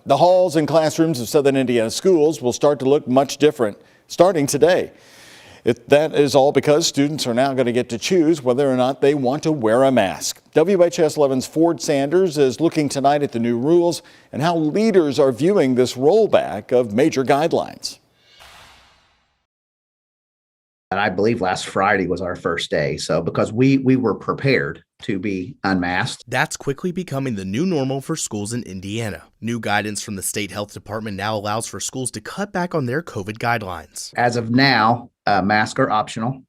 The halls and classrooms of Southern Indiana schools will start to look much different starting today. That is all because students are now going to get to choose whether or not they want to wear a mask. WHS 11's Ford Sanders is looking tonight at the new rules and how leaders are viewing this rollback of major guidelines. And I believe last Friday was our first day. So because we were prepared to be unmasked. That's quickly becoming the new normal for schools in Indiana. New guidance from the state health department now allows for schools to cut back on their COVID guidelines. As of now, masks are optional.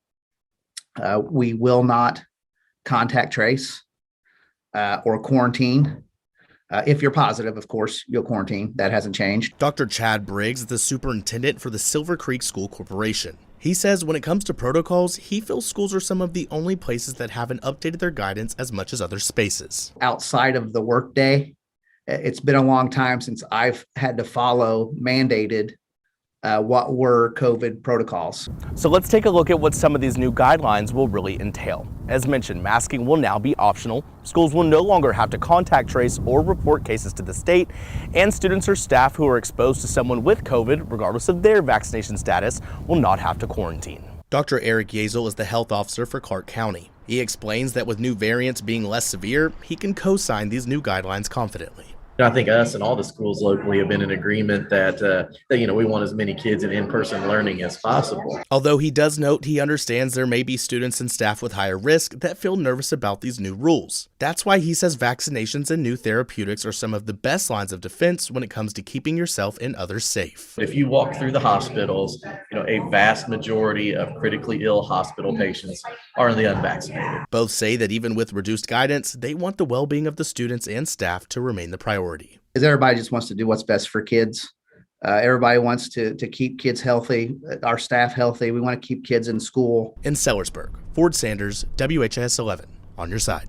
We will not contact trace or quarantine. If you're positive, of course, you'll quarantine. That hasn't changed. Dr. Chad Briggs is the superintendent for the Silver Creek School Corporation. He says when it comes to protocols, he feels schools are some of the only places that haven't updated their guidance as much as other spaces. Outside of the workday, it's been a long time since I've had to follow mandated what were COVID protocols. So let's take a look at what some of these new guidelines will really entail. As mentioned, masking will now be optional. Schools will no longer have to contact trace or report cases to the state, and students or staff who are exposed to someone with COVID, regardless of their vaccination status, will not have to quarantine. Dr. Eric Yazel is the health officer for Clark County. He explains that with new variants being less severe, he can co-sign these new guidelines confidently. I think us and all the schools locally have been in agreement that we want as many kids in-person learning as possible. Although he does note he understands there may be students and staff with higher risk that feel nervous about these new rules. That's why he says vaccinations and new therapeutics are some of the best lines of defense when it comes to keeping yourself and others safe. If you walk through the hospitals, a vast majority of critically ill hospital patients are in the unvaccinated. Both say that even with reduced guidance, they want the well-being of the students and staff to remain the priority. Because everybody just wants to do what's best for kids. Everybody wants to keep kids healthy, our staff healthy. We want to keep kids in school. In Sellersburg, Ford Sanders, WHS 11, on your side.